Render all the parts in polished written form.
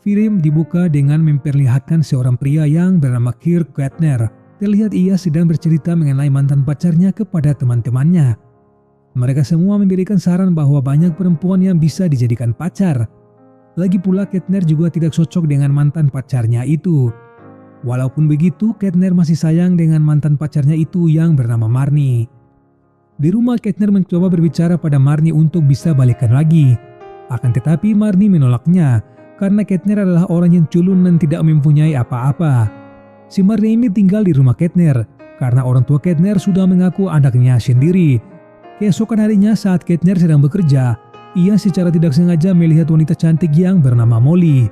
Film dibuka dengan memperlihatkan seorang pria yang bernama Kirk Kettner. Terlihat ia sedang bercerita mengenai mantan pacarnya kepada teman-temannya. Mereka semua memberikan saran bahwa banyak perempuan yang bisa dijadikan pacar. Lagi pula Kettner juga tidak cocok dengan mantan pacarnya itu. Walaupun begitu, Kettner masih sayang dengan mantan pacarnya itu yang bernama Marnie. Di rumah, Kettner mencoba berbicara pada Marnie untuk bisa balikan lagi. Akan tetapi Marnie menolaknya karena Kettner adalah orang yang culun dan tidak mempunyai apa-apa. Si Marnie ini tinggal di rumah Kettner karena orang tua Kettner sudah mengaku anaknya sendiri. Keesokan harinya saat Kettner sedang bekerja, ia secara tidak sengaja melihat wanita cantik yang bernama Molly.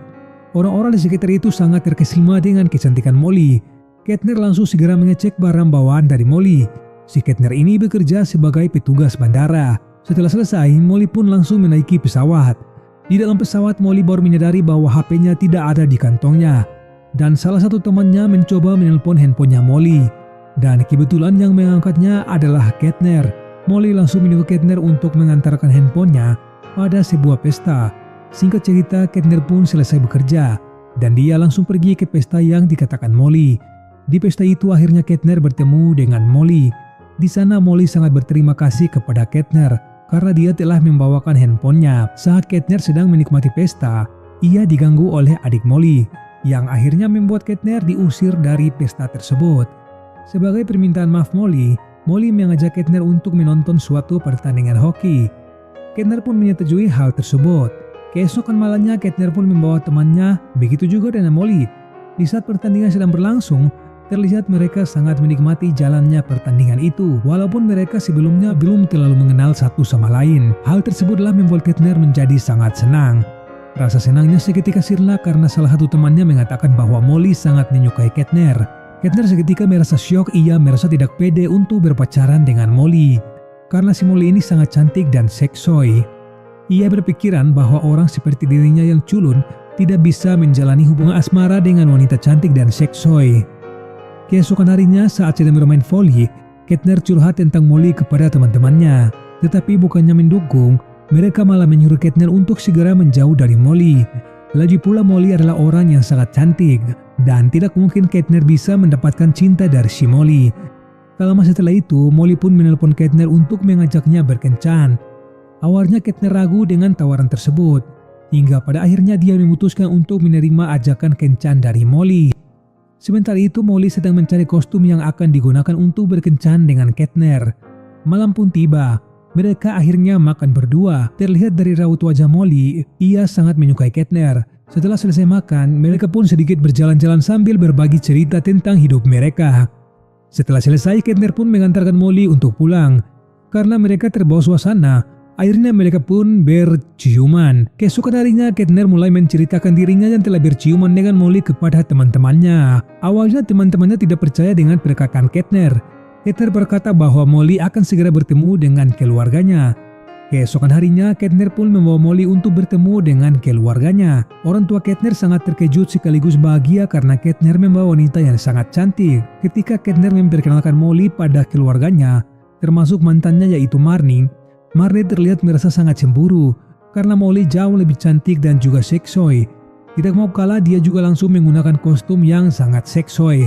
Orang-orang di sekitar itu sangat terkesima dengan kecantikan Molly. Kettner langsung segera mengecek barang bawaan dari Molly. Si Kettner ini bekerja sebagai petugas bandara. Setelah selesai, Molly pun langsung menaiki pesawat. Di dalam pesawat, Molly baru menyadari bahwa HP-nya tidak ada di kantongnya. Dan salah satu temannya mencoba menelpon handphonenya Molly. Dan kebetulan yang mengangkatnya adalah Kettner. Molly langsung menyuruh Kettner untuk mengantarkan handphonenya pada sebuah pesta. Singkat cerita, Kettner pun selesai bekerja. Dan dia langsung pergi ke pesta yang dikatakan Molly. Di pesta itu akhirnya Kettner bertemu dengan Molly. Di sana Molly sangat berterima kasih kepada Kettner karena dia telah membawakan handphonenya. Saat Kettner sedang menikmati pesta, ia diganggu oleh adik Molly yang akhirnya membuat Kettner diusir dari pesta tersebut. Sebagai permintaan maaf Molly mengajak Kettner untuk menonton suatu pertandingan hoki. Kettner pun menyetujui hal tersebut. Keesokan malamnya Kettner pun membawa temannya, begitu juga dengan Molly. Di saat pertandingan sedang berlangsung, terlihat mereka sangat menikmati jalannya pertandingan itu, walaupun mereka sebelumnya belum terlalu mengenal satu sama lain. Hal tersebutlah membuat Kettner menjadi sangat senang. Rasa senangnya seketika sirna karena salah satu temannya mengatakan bahwa Molly sangat menyukai Kettner. Kettner seketika merasa syok, ia merasa tidak pede untuk berpacaran dengan Molly. Karena si Molly ini sangat cantik dan seksoi. Ia berpikiran bahwa orang seperti dirinya yang culun tidak bisa menjalani hubungan asmara dengan wanita cantik dan seksoi. Keesokan harinya saat sedang bermain voli, Kettner curhat tentang Molly kepada teman-temannya. Tetapi bukannya mendukung, mereka malah menyuruh Kettner untuk segera menjauh dari Molly. Lagi pula Molly adalah orang yang sangat cantik dan tidak mungkin Kettner bisa mendapatkan cinta dari si Molly. Tak lama setelah itu, Molly pun menelpon Kettner untuk mengajaknya berkencan. Awalnya Kettner ragu dengan tawaran tersebut, hingga pada akhirnya dia memutuskan untuk menerima ajakan kencan dari Molly. Sementara itu Molly sedang mencari kostum yang akan digunakan untuk berkencan dengan Kettner. Malam pun tiba, mereka akhirnya makan berdua. Terlihat dari raut wajah Molly, ia sangat menyukai Kettner. Setelah selesai makan, mereka pun sedikit berjalan-jalan sambil berbagi cerita tentang hidup mereka. Setelah selesai, Kettner pun mengantarkan Molly untuk pulang. Karena mereka terbawa suasana, akhirnya mereka pun berciuman. Keesokan harinya Kettner mulai menceritakan dirinya yang telah berciuman dengan Molly kepada teman-temannya. Awalnya teman-temannya tidak percaya dengan perkataan Kettner. Kettner berkata bahwa Molly akan segera bertemu dengan keluarganya. Keesokan harinya Kettner pun membawa Molly untuk bertemu dengan keluarganya. Orang tua Kettner sangat terkejut sekaligus bahagia karena Kettner membawa wanita yang sangat cantik. Ketika Kettner memperkenalkan Molly pada keluarganya, termasuk mantannya yaitu Marnie terlihat merasa sangat cemburu karena Molly jauh lebih cantik dan juga seksoi. Tidak mau kalah, dia juga langsung menggunakan kostum yang sangat seksoi.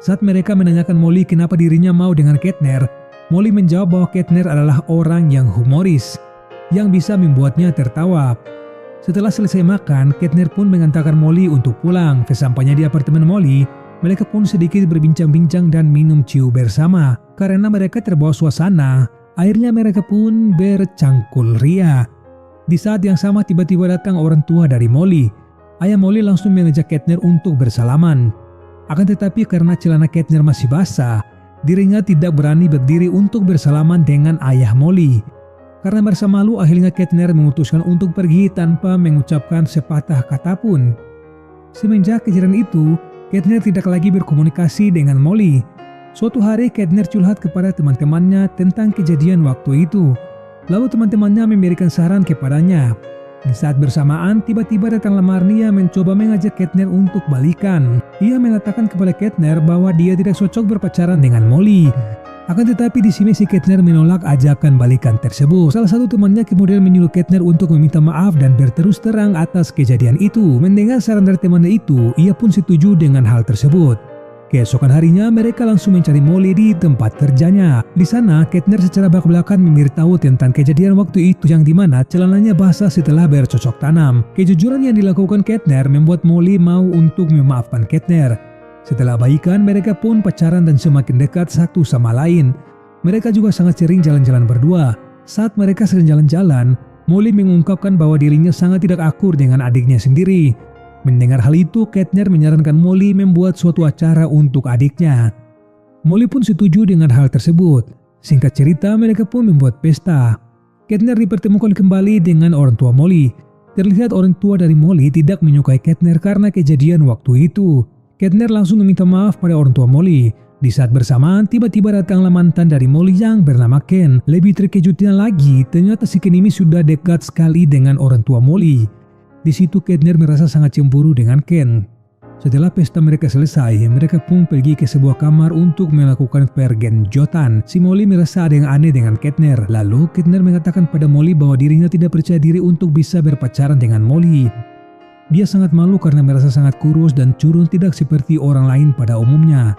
Saat mereka menanyakan Molly kenapa dirinya mau dengan Kettner, Molly menjawab bahwa Kettner adalah orang yang humoris yang bisa membuatnya tertawa. Setelah selesai makan, Kettner pun mengantarkan Molly untuk pulang. Sesampainya di apartemen Molly, mereka pun sedikit berbincang-bincang dan minum ciu bersama. Karena mereka terbawa suasana, akhirnya mereka pun bercangkul ria. Di saat yang sama tiba-tiba datang orang tua dari Molly. Ayah Molly langsung mengajak Kettner untuk bersalaman. Akan tetapi karena celana Kettner masih basah, dirinya tidak berani berdiri untuk bersalaman dengan ayah Molly. Karena merasa malu, akhirnya Kettner memutuskan untuk pergi tanpa mengucapkan sepatah kata pun. Semenjak kejadian itu, Kettner tidak lagi berkomunikasi dengan Molly. Suatu hari Kettner curhat kepada teman-temannya tentang kejadian waktu itu. Lalu teman-temannya memberikan saran kepadanya. Di saat bersamaan, tiba-tiba datanglah Marnie yang mencoba mengajak Kettner untuk balikan. Ia mengatakan kepada Kettner bahwa dia tidak cocok berpacaran dengan Molly. Akan tetapi di sini si Kettner menolak ajakan balikan tersebut. Salah satu temannya kemudian menyuruh Kettner untuk meminta maaf dan berterus terang atas kejadian itu. Mendengar saran dari temannya itu, ia pun setuju dengan hal tersebut. Keesokan harinya mereka langsung mencari Molly di tempat kerjanya. Di sana Kettner secara belak-belakan memberitahu tentang kejadian waktu itu yang dimana celananya basah setelah bercocok tanam. Kejujuran yang dilakukan Kettner membuat Molly mau untuk memaafkan Kettner. Setelah baikan, mereka pun pacaran dan semakin dekat satu sama lain. Mereka juga sangat sering jalan-jalan berdua. Saat mereka sering jalan-jalan, Molly mengungkapkan bahwa dirinya sangat tidak akur dengan adiknya sendiri. Mendengar hal itu, Kettner menyarankan Molly membuat suatu acara untuk adiknya. Molly pun setuju dengan hal tersebut. Singkat cerita, mereka pun membuat pesta. Kettner dipertemukan kembali dengan orang tua Molly. Terlihat orang tua dari Molly tidak menyukai Kettner karena kejadian waktu itu. Kettner langsung meminta maaf pada orang tua Molly. Di saat bersamaan, tiba-tiba datanglah mantan dari Molly yang bernama Ken. Lebih terkejutnya lagi, ternyata si Ken ini sudah dekat sekali dengan orang tua Molly. Di situ Kettner merasa sangat cemburu dengan Ken. Setelah pesta mereka selesai, mereka pun pergi ke sebuah kamar untuk melakukan pergenjotan. Si Molly merasa ada yang aneh dengan Kettner. Lalu Kettner mengatakan pada Molly bahwa dirinya tidak percaya diri untuk bisa berpacaran dengan Molly. Dia sangat malu karena merasa sangat kurus dan curun tidak seperti orang lain pada umumnya.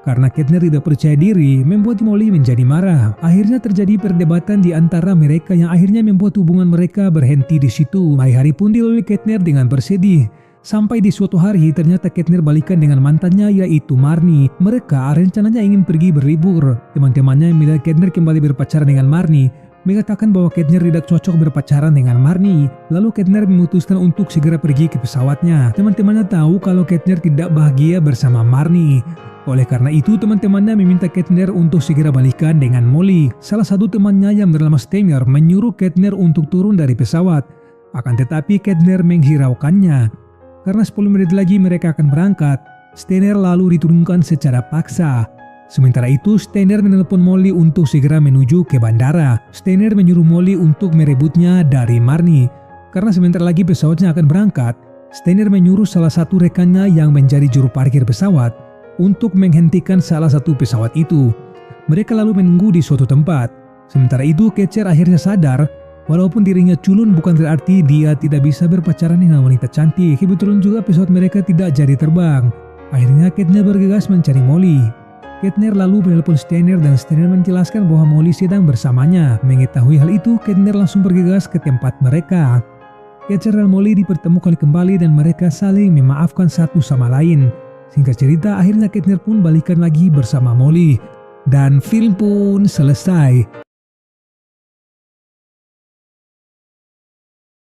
Karena Kettner tidak percaya diri, membuat Molly menjadi marah. Akhirnya terjadi perdebatan di antara mereka yang akhirnya membuat hubungan mereka berhenti di situ. Hari-hari pun dilalui Kettner dengan bersedih. Sampai di suatu hari ternyata Kettner balikan dengan mantannya yaitu Marnie. Mereka rencananya ingin pergi berlibur. Teman-temannya yang melihat Kettner kembali berpacaran dengan Marnie mengatakan bahwa Kettner tidak cocok berpacaran dengan Marnie. Lalu Kettner memutuskan untuk segera pergi ke pesawatnya. Teman-temannya tahu kalau Kettner tidak bahagia bersama Marnie. Oleh karena itu teman-temannya meminta Kettner untuk segera balikan dengan Molly. Salah satu temannya yang bernama Steiner menyuruh Kettner untuk turun dari pesawat. Akan tetapi Kettner menghiraukannya. Karena 10 menit lagi mereka akan berangkat, Steiner lalu diturunkan secara paksa. Sementara itu, Steiner menelpon Molly untuk segera menuju ke bandara. Steiner menyuruh Molly untuk merebutnya dari Marnie. Karena sebentar lagi pesawatnya akan berangkat, Steiner menyuruh salah satu rekannya yang menjadi juru parkir pesawat untuk menghentikan salah satu pesawat itu. Mereka lalu menunggu di suatu tempat. Sementara itu, Kettner akhirnya sadar, walaupun dirinya culun bukan berarti dia tidak bisa berpacaran dengan wanita cantik. Kebetulan juga pesawat mereka tidak jadi terbang. Akhirnya Kettner bergegas mencari Molly. Kettner lalu menelpon Steiner dan Steiner menjelaskan bahwa Molly sedang bersamanya. Mengetahui hal itu, Kettner langsung bergegas ke tempat mereka. Kettner dan Molly dipertemukan kembali dan mereka saling memaafkan satu sama lain. Singkat cerita, akhirnya Kettner pun balikan lagi bersama Molly. Dan film pun selesai.